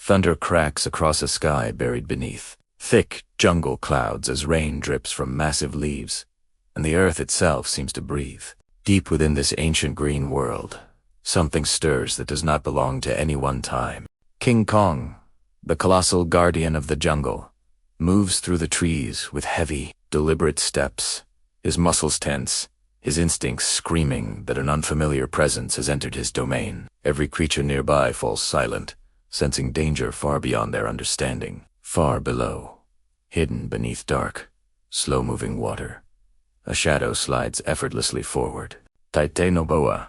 Thunder cracks across a sky buried beneath. Thick jungle clouds as rain drips from massive leaves, and the earth itself seems to breathe. Deep within this ancient green world, something stirs that does not belong to any one time. King Kong, the colossal guardian of the jungle, moves through the trees with heavy, deliberate steps, his muscles tense, his instincts screaming that an unfamiliar presence has entered his domain. Every creature nearby falls silent, sensing danger far beyond their understanding. Far below, hidden beneath dark, slow-moving water, a shadow slides effortlessly forward. Titanoboa,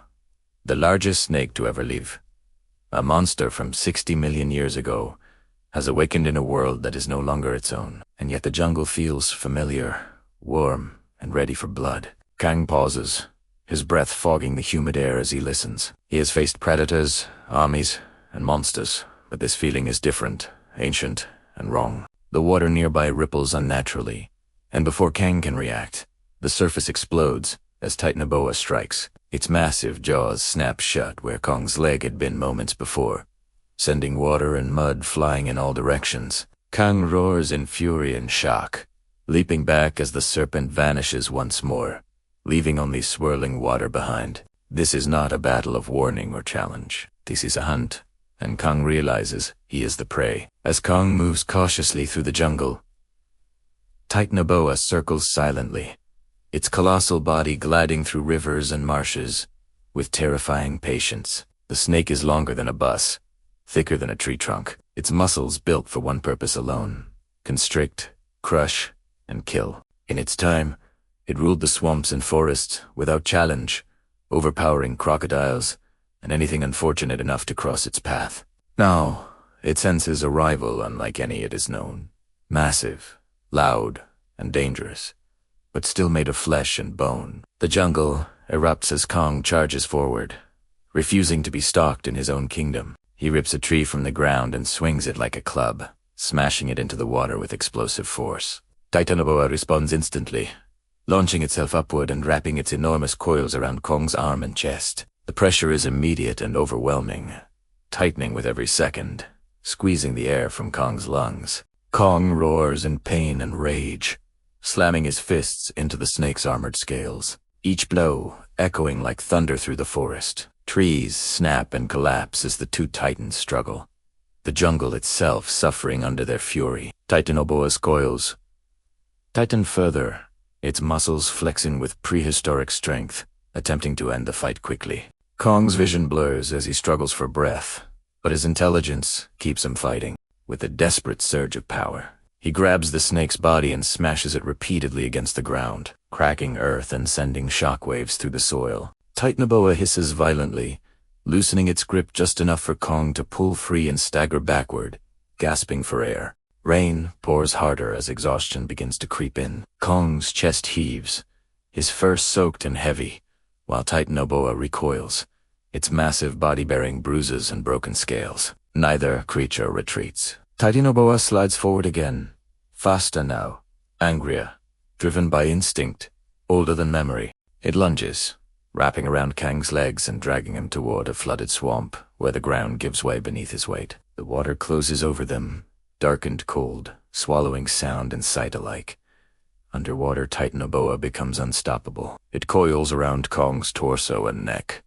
the largest snake to ever live, a monster from 60 million years ago, has awakened in a world that is no longer its own, and yet the jungle feels familiar, warm, and ready for blood. Kang pauses, his breath fogging the humid air as he listens. He has faced predators, armies, and monsters, but this feeling is different, ancient, and wrong. The water nearby ripples unnaturally, and before Kang can react, the surface explodes as Titanoboa strikes. Its massive jaws snap shut where Kong's leg had been moments before, sending water and mud flying in all directions. Kang roars in fury and shock, leaping back as the serpent vanishes once more, leaving only swirling water behind. This is not a battle of warning or challenge. This is a hunt, and Kong realizes he is the prey. As Kong moves cautiously through the jungle, Titanoboa circles silently, its colossal body gliding through rivers and marshes with terrifying patience. The snake is longer than a bus, thicker than a tree trunk, its muscles built for one purpose alone: constrict, crush, and kill. In its time, it ruled the swamps and forests without challenge, overpowering crocodiles and anything unfortunate enough to cross its path. Now, it senses a rival unlike any it has known. Massive, loud, and dangerous, but still made of flesh and bone. The jungle erupts as Kong charges forward, refusing to be stalked in his own kingdom. He rips a tree from the ground and swings it like a club, smashing it into the water with explosive force. Titanoboa responds instantly, launching itself upward and wrapping its enormous coils around Kong's arm and chest. The pressure is immediate and overwhelming, tightening with every second, squeezing the air from Kong's lungs. Kong roars in pain and rage, slamming his fists into the snake's armored scales, each blow echoing like thunder through the forest. Trees snap and collapse as the two titans struggle, the jungle itself suffering under their fury. Titanoboa's coils tighten further, its muscles flexing with prehistoric strength, attempting to end the fight quickly. Kong's vision blurs as he struggles for breath, but his intelligence keeps him fighting. With a desperate surge of power, he grabs the snake's body and smashes it repeatedly against the ground, cracking earth and sending shockwaves through the soil. Titanoboa hisses violently, loosening its grip just enough for Kong to pull free and stagger backward, gasping for air. Rain pours harder as exhaustion begins to creep in. Kong's chest heaves, his fur soaked and heavy, while Titanoboa recoils, its massive body bearing bruises and broken scales. Neither creature retreats. Titanoboa slides forward again, faster now, angrier, driven by instinct, older than memory. It lunges, wrapping around Kang's legs and dragging him toward a flooded swamp where the ground gives way beneath his weight. The water closes over them, dark and cold, swallowing sound and sight alike. Underwater, Titanoboa becomes unstoppable. It coils around Kong's torso and neck,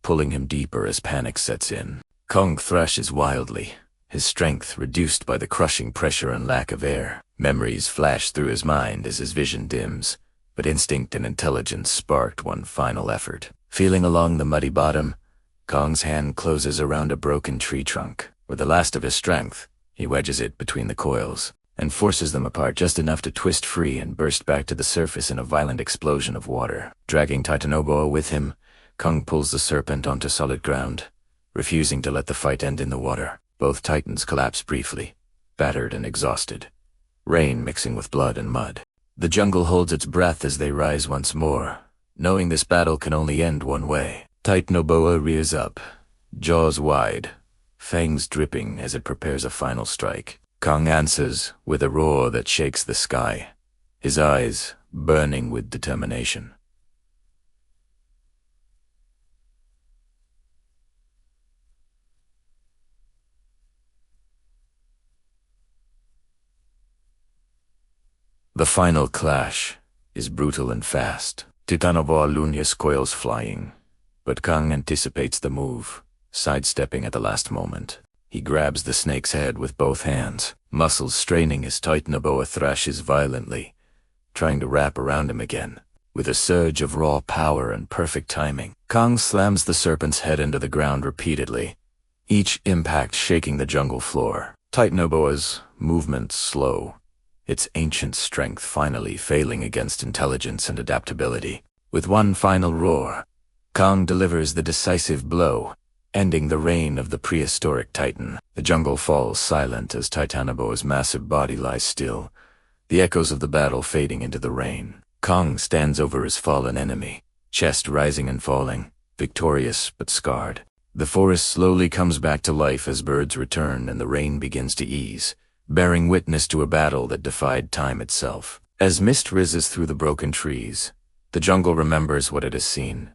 pulling him deeper as panic sets in. Kong thrashes wildly, his strength reduced by the crushing pressure and lack of air. Memories flash through his mind as his vision dims, but instinct and intelligence sparked one final effort. Feeling along the muddy bottom, Kong's hand closes around a broken tree trunk. With the last of his strength, he wedges it between the coils and forces them apart just enough to twist free and burst back to the surface in a violent explosion of water. Dragging Titanoboa with him, Kong pulls the serpent onto solid ground, refusing to let the fight end in the water. Both titans collapse briefly, battered and exhausted, rain mixing with blood and mud. The jungle holds its breath as they rise once more, knowing this battle can only end one way. Titanoboa rears up, jaws wide, fangs dripping as it prepares a final strike. Kong answers with a roar that shakes the sky, his eyes burning with determination. The final clash is brutal and fast. Titanoboa Lunius coils flying, but Kang anticipates the move, sidestepping at the last moment. He grabs the snake's head with both hands, muscles straining as Titanoboa thrashes violently, trying to wrap around him again. With a surge of raw power and perfect timing, Kang slams the serpent's head into the ground repeatedly, each impact shaking the jungle floor. Titanoboa's movements slow, its ancient strength finally failing against intelligence and adaptability. With one final roar, Kang delivers the decisive blow, ending the reign of the prehistoric titan. The jungle falls silent as Titanoboa's massive body lies still, the echoes of the battle fading into the rain. Kang stands over his fallen enemy, chest rising and falling, victorious but scarred. The forest slowly comes back to life as birds return and the rain begins to ease, bearing witness to a battle that defied time itself. As mist rises through the broken trees, the jungle remembers what it has seen.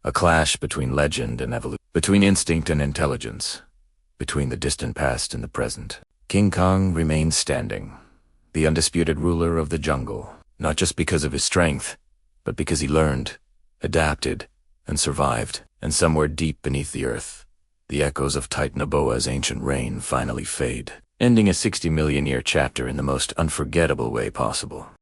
A clash between legend and evolution, between instinct and intelligence, between the distant past and the present. King Kong remains standing, the undisputed ruler of the jungle, not just because of his strength, but because he learned, adapted, and survived. And somewhere deep beneath the earth, the echoes of Titanoboa's ancient reign finally fade, ending a 60-million-year chapter in the most unforgettable way possible.